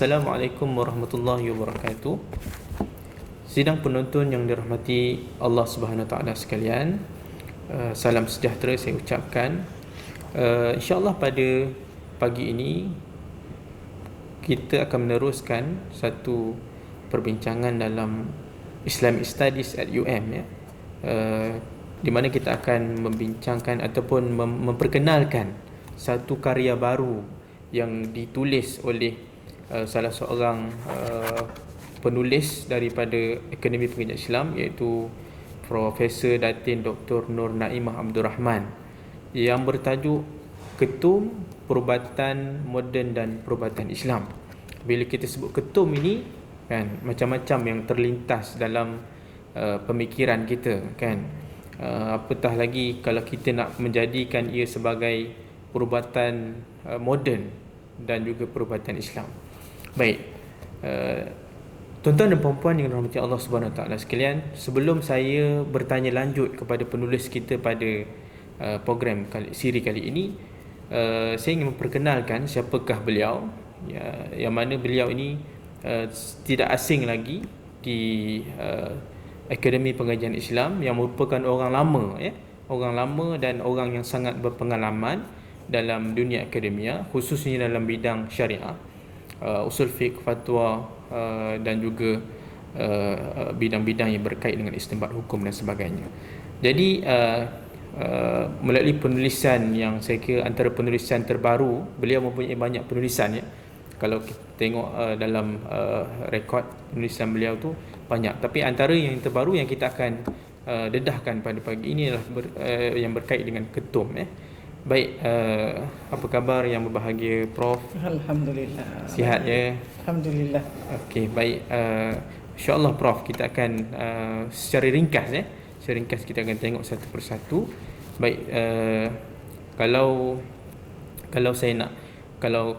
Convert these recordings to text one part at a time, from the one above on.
Assalamualaikum warahmatullahi wabarakatuh. Sidang penonton yang dirahmati Allah Subhanahu Wa Taala sekalian, salam sejahtera saya ucapkan. InsyaAllah pada pagi ini kita akan meneruskan satu perbincangan dalam Islamic Studies at UM, di mana kita akan membincangkan ataupun memperkenalkan satu karya baru yang ditulis oleh salah seorang penulis daripada Akademi Pengajian Islam, iaitu Profesor Datin Dr. Nur Naimah Abdul Rahman, yang bertajuk Ketum Perubatan Moden dan Perubatan Islam. Bila kita sebut ketum ini kan, macam-macam yang terlintas dalam pemikiran kita kan. Apatah lagi kalau kita nak menjadikan ia sebagai perubatan moden dan juga perubatan Islam. Baik, tuan-tuan dan puan-puan yang dirahmati Allah Subhanahu Wa Taala sekalian, sebelum saya bertanya lanjut kepada penulis kita pada program siri kali ini, saya ingin memperkenalkan siapakah beliau, yang mana beliau ini tidak asing lagi di Akademi Pengajian Islam, yang merupakan orang lama, orang lama dan orang yang sangat berpengalaman dalam dunia akademia, khususnya dalam bidang syariah, usul fiqh, fatwa, dan juga bidang-bidang yang berkait dengan istinbat hukum dan sebagainya. Jadi melalui penulisan yang saya kira antara penulisan terbaru, beliau mempunyai banyak penulisan, kalau kita tengok dalam rekod penulisan beliau tu banyak, tapi antara yang terbaru yang kita akan dedahkan pada pagi ini adalah yang berkait dengan ketum. Baik, apa khabar yang berbahagia Prof? Alhamdulillah. Sihat ya? Alhamdulillah. Okey, baik. InsyaAllah Prof, kita akan secara ringkas, secara ringkas kita akan tengok satu persatu. Baik, kalau saya nak, kalau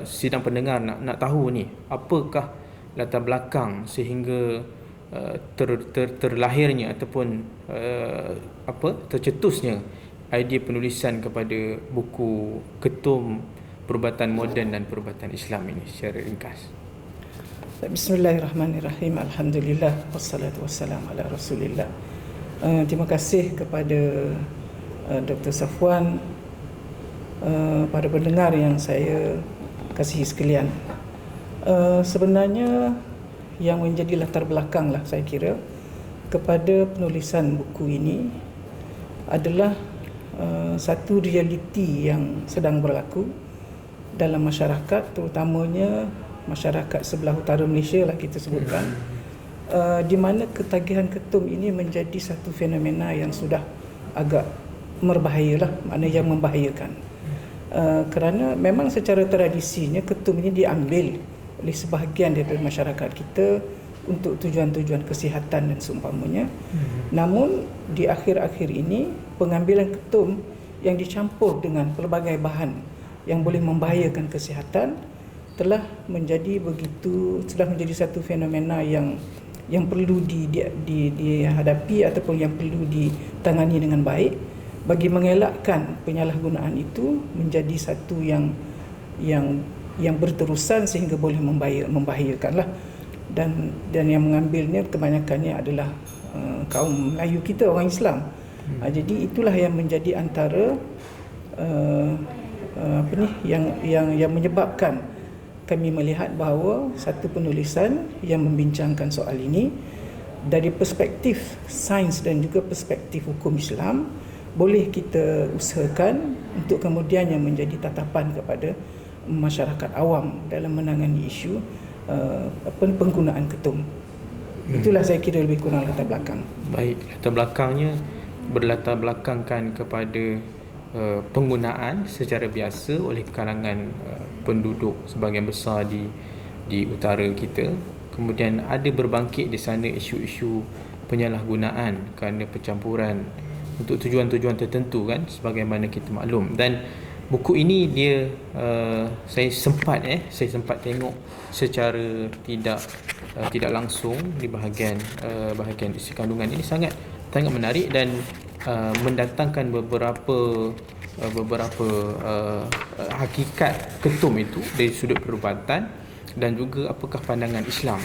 sidang pendengar nak tahu ni, apakah latar belakang sehingga terlahirnya ataupun tercetusnya idea penulisan kepada buku Ketum Perubatan Moden dan Perubatan Islam ini secara ringkas. Bismillahirrahmanirrahim. Alhamdulillah wassalatu wassalamu ala Rasulillah. Terima kasih kepada Dr. Safwan, para pendengar yang saya kasihi sekalian. Sebenarnya yang menjadi latar belakang lah saya kira kepada penulisan buku ini adalah satu realiti yang sedang berlaku dalam masyarakat, terutamanya masyarakat sebelah utara Malaysia lah kita sebutkan, di mana ketagihan ketum ini menjadi satu fenomena yang sudah agak merbahayalah, maknanya yang membahayakan. Kerana memang secara tradisinya ketum ini diambil oleh sebahagian daripada masyarakat kita untuk tujuan-tujuan kesihatan dan seumpamanya. Namun di akhir-akhir ini pengambilan ketum yang dicampur dengan pelbagai bahan yang boleh membahayakan kesihatan telah menjadi satu fenomena yang perlu dihadapi ataupun yang perlu ditangani dengan baik bagi mengelakkan penyalahgunaan itu menjadi satu yang berterusan sehingga boleh membahayakanlah. Dan yang mengambilnya kebanyakannya adalah kaum Melayu kita, orang Islam. Jadi itulah yang menjadi antara yang menyebabkan kami melihat bahawa satu penulisan yang membincangkan soal ini dari perspektif sains dan juga perspektif hukum Islam boleh kita usahakan untuk kemudian yang menjadi tatapan kepada masyarakat awam dalam menangani isu penggunaan ketum. Itulah saya kira lebih kurang latar belakang. Baik, latar belakangnya berlatar belakangkan kepada penggunaan secara biasa oleh kalangan penduduk sebahagian besar di utara kita. Kemudian ada berbangkit di sana isu-isu penyalahgunaan kerana pencampuran untuk tujuan-tujuan tertentu kan, sebagaimana kita maklum. Dan buku ini dia saya sempat tengok secara tidak langsung di bahagian isi kandungan ini sangat menarik dan mendatangkan beberapa beberapa hakikat ketum itu dari sudut perubatan, dan juga apakah pandangan Islam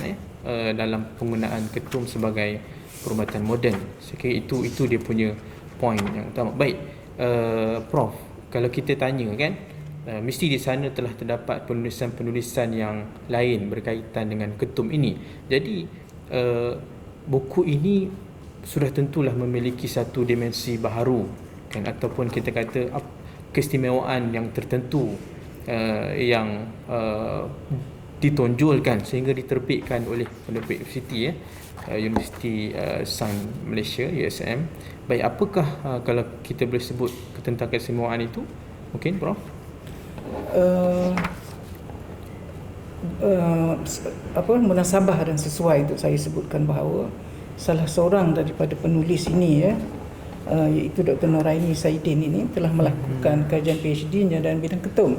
dalam penggunaan ketum sebagai perubatan moden. Saya kira itu dia punya point yang utama. Baik, Prof, kalau kita tanya kan, mesti di sana telah terdapat penulisan-penulisan yang lain berkaitan dengan ketum ini. Jadi buku ini sudah tentulah memiliki satu dimensi baharu kan, ataupun kita kata keistimewaan yang tertentu yang ditonjolkan sehingga diterbitkan oleh penerbit universiti Universiti Sains Malaysia USM. Baik, apakah kalau kita boleh sebut tentang keistimewaan itu, mungkin Prof? Munasabah dan sesuai untuk saya sebutkan bahawa salah seorang daripada penulis ini iaitu Dr. Noraini Saidin ini telah melakukan kajian PhD-nya dalam bidang ketum.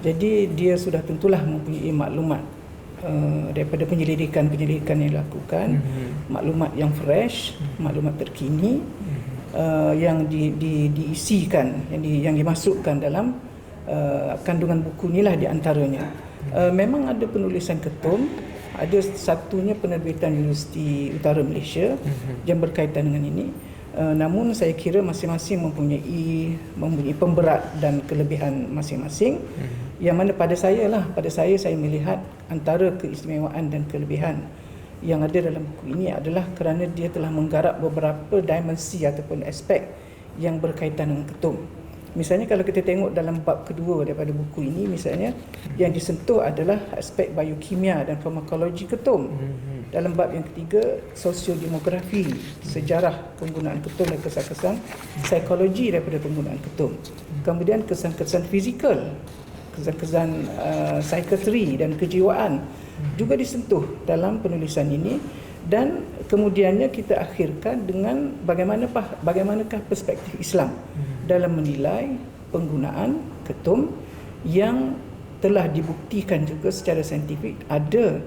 Jadi dia sudah tentulah mempunyai maklumat daripada penyelidikan yang dilakukan, maklumat yang fresh, maklumat terkini yang diisikan, yang dimasukkan dalam kandungan buku inilah di antaranya. Memang ada penulisan ketum, ada satunya penerbitan Universiti Utara Malaysia yang berkaitan dengan ini. Namun saya kira masing-masing mempunyai pemberat dan kelebihan masing-masing. Yang mana pada saya melihat antara keistimewaan dan kelebihan yang ada dalam buku ini adalah kerana dia telah menggarap beberapa dimensi ataupun aspek yang berkaitan dengan ketum. Misalnya kalau kita tengok dalam bab kedua daripada buku ini, misalnya yang disentuh adalah aspek biokimia dan farmakologi ketum. Dalam bab yang ketiga, sosiodemografi, sejarah penggunaan ketum dan kesan-kesan psikologi daripada penggunaan ketum. Kemudian kesan-kesan fizikal, kesan-kesan psikiatri dan kejiwaan juga disentuh dalam penulisan ini. Dan kemudiannya kita akhirkan dengan bagaimanakah perspektif Islam dalam menilai penggunaan ketum yang telah dibuktikan juga secara saintifik ada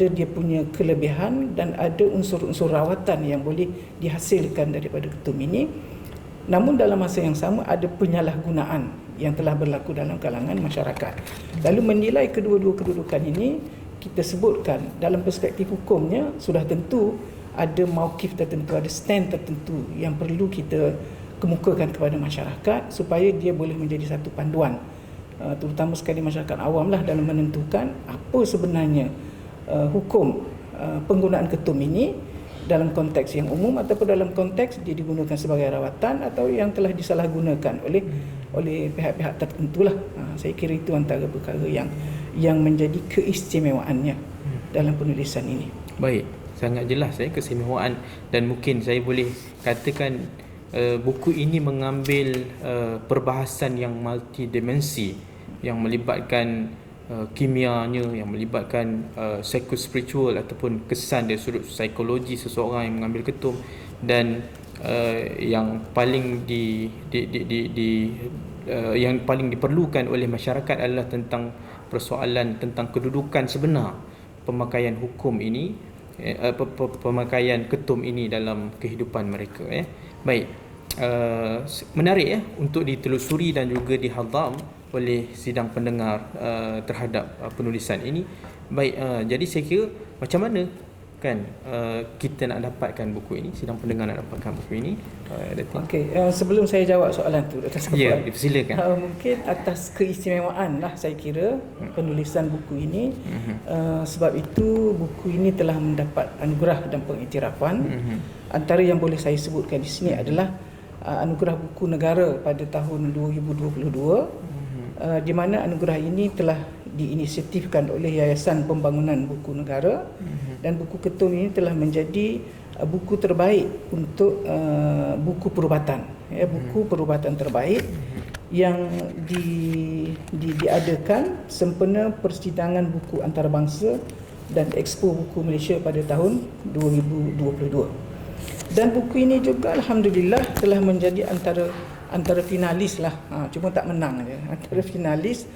dia punya kelebihan dan ada unsur-unsur rawatan yang boleh dihasilkan daripada ketum ini. Namun dalam masa yang sama ada penyalahgunaan yang telah berlaku dalam kalangan masyarakat. Lalu menilai kedua-dua kedudukan ini, kita sebutkan dalam perspektif hukumnya sudah tentu ada mauqif tertentu, ada stand tertentu yang perlu kita kemukakan kepada masyarakat supaya dia boleh menjadi satu panduan, terutama sekali masyarakat awam lah, dalam menentukan apa sebenarnya hukum penggunaan ketum ini dalam konteks yang umum ataupun dalam konteks dia digunakan sebagai rawatan atau yang telah disalahgunakan oleh pihak-pihak tertentu lah. Saya kira itu antara perkara yang menjadi keistimewaannya dalam penulisan ini. Baik, sangat jelas keistimewaan, dan mungkin saya boleh katakan buku ini mengambil perbahasan yang multidimensi yang melibatkan kimianya, yang melibatkan psikospiritual ataupun kesan dari sudut psikologi seseorang yang mengambil ketum, dan yang paling yang paling diperlukan oleh masyarakat adalah tentang persoalan tentang kedudukan sebenar pemakaian hukum ini, pemakaian ketum ini dalam kehidupan mereka. Baik, menarik untuk ditelusuri dan juga dihadam oleh sidang pendengar terhadap penulisan ini. Baik, jadi saya kira macam mana kan kita nak dapatkan buku ini, sidang pendengar nak dapatkan buku ini? Okey, sebelum saya jawab soalan tu atas silakan. Mungkin atas keistimewaan lah saya kira penulisan buku ini. Sebab itu buku ini telah mendapat anugerah dan pengiktirafan. Antara yang boleh saya sebutkan di sini adalah anugerah buku negara pada tahun 2022, di mana anugerah ini telah diinisiatifkan oleh Yayasan Pembangunan Buku Negara, dan buku ketum ini telah menjadi buku terbaik untuk buku perubatan, buku perubatan terbaik yang diadakan sempena persidangan buku antarabangsa dan Expo Buku Malaysia pada tahun 2022. Dan buku ini juga alhamdulillah telah menjadi antara finalis lah, cuma tak menang je, antara finalis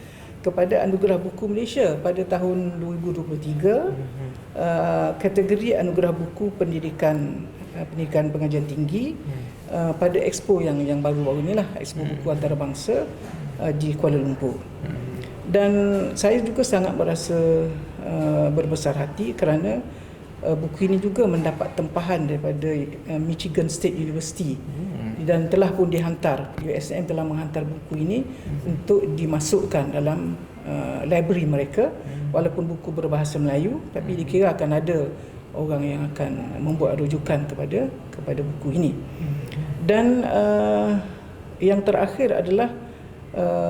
kepada Anugerah Buku Malaysia pada tahun 2023, kategori Anugerah Buku Pendidikan Pengajian Tinggi, pada expo yang baru-baru inilah, Expo Buku Antarabangsa di Kuala Lumpur. Dan saya juga sangat berasa berbesar hati kerana buku ini juga mendapat tempahan daripada Michigan State University dan telah pun dihantar, USM telah menghantar buku ini untuk dimasukkan dalam library mereka. Walaupun buku berbahasa Melayu, tapi dikira akan ada orang yang akan membuat rujukan kepada buku ini. Dan yang terakhir adalah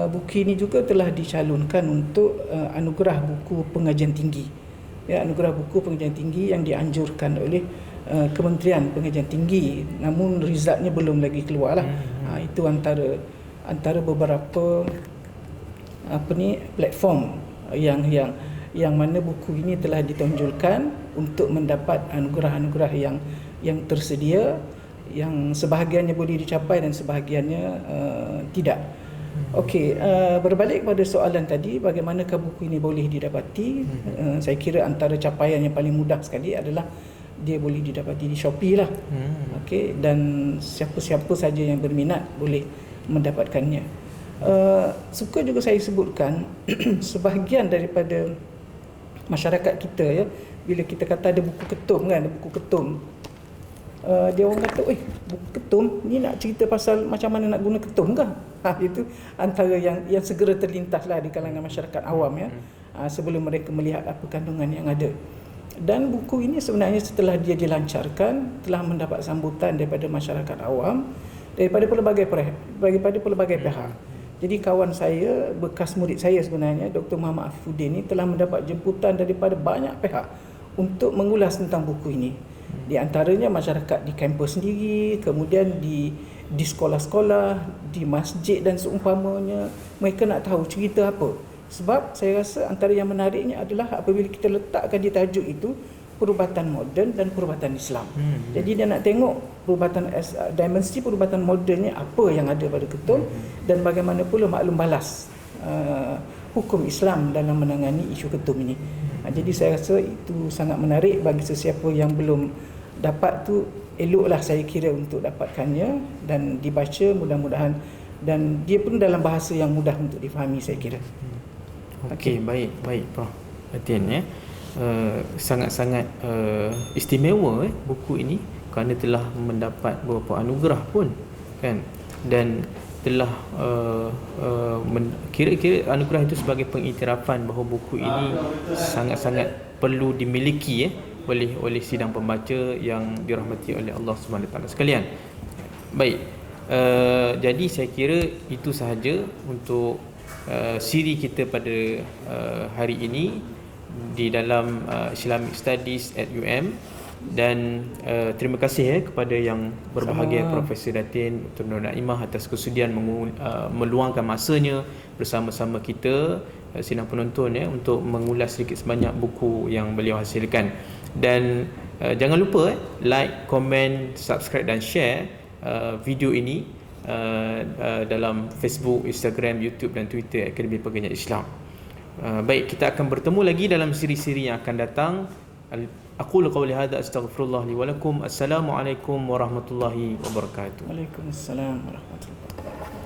buku ini juga telah dicalonkan untuk anugerah buku pengajian tinggi. Ya, anugerah buku pengajian tinggi yang dianjurkan oleh Kementerian Pengajian Tinggi, namun resultnya belum lagi keluar lah. Itu antara beberapa platform yang mana buku ini telah ditonjolkan untuk mendapat anugerah-anugerah yang tersedia, yang sebahagiannya boleh dicapai dan sebahagiannya tidak. Okey, berbalik pada soalan tadi, bagaimanakah buku ini boleh didapati? Saya kira antara capaian yang paling mudah sekali adalah dia boleh didapati di Shopee lah. Okey, dan siapa-siapa saja yang berminat boleh mendapatkannya. Suka juga saya sebutkan sebahagian daripada masyarakat kita, ya, bila kita kata ada buku ketum kan, ada buku ketum, dia orang kata, buku ketum ni nak cerita pasal macam mana nak guna ketum ke? Itu antara yang segera terlintaslah di kalangan masyarakat awam, ya, sebelum mereka melihat apa kandungan yang ada. Dan buku ini sebenarnya setelah dia dilancarkan telah mendapat sambutan daripada masyarakat awam, daripada pelbagai pihak. Jadi kawan saya, bekas murid saya sebenarnya, Dr. Muhammad Afifuddin ni telah mendapat jemputan daripada banyak pihak untuk mengulas tentang buku ini. Di antaranya masyarakat di kampus sendiri, kemudian di sekolah-sekolah, di masjid dan seumpamanya. Mereka nak tahu cerita apa. Sebab saya rasa antara yang menariknya adalah apabila kita letakkan di tajuk itu perubatan moden dan perubatan Islam. Jadi dia nak tengok dimensi perubatan modennya apa yang ada pada ketum, dan bagaimana pula maklum balas hukum Islam dalam menangani isu ketum ini. Jadi saya rasa itu sangat menarik bagi sesiapa yang belum dapat tu, eloklah saya kira untuk dapatkannya dan dibaca mudah-mudahan, dan dia pun dalam bahasa yang mudah untuk difahami saya kira. Okey, baik Prof. Atin, ya. Sangat-sangat istimewa buku ini kerana telah mendapat beberapa anugerah pun, kan, dan telah kira-kira anugerah itu sebagai pengiktirafan bahawa buku ini sangat-sangat perlu dimiliki, oleh sidang pembaca yang dirahmati oleh Allah Subhanahu Wa Taala sekalian. Baik, jadi saya kira itu sahaja untuk siri kita pada hari ini di dalam Islamic Studies at UM. Dan terima kasih kepada yang berbahagia Profesor Datin Dr. Nur Naimah atas kesudian meluangkan masanya bersama-sama kita sidang penonton, ya, untuk mengulas sedikit sebanyak buku yang beliau hasilkan. Dan jangan lupa like, komen, subscribe dan share video ini dalam Facebook, Instagram, YouTube dan Twitter Akademi Pengajian Islam. Baik, kita akan bertemu lagi dalam siri-siri yang akan datang. Aqulu qawli hadza astaghfirullah li wa lakum. Assalamualaikum warahmatullahi wabarakatuh. Waalaikumsalam warahmatullahi wabarakatuh.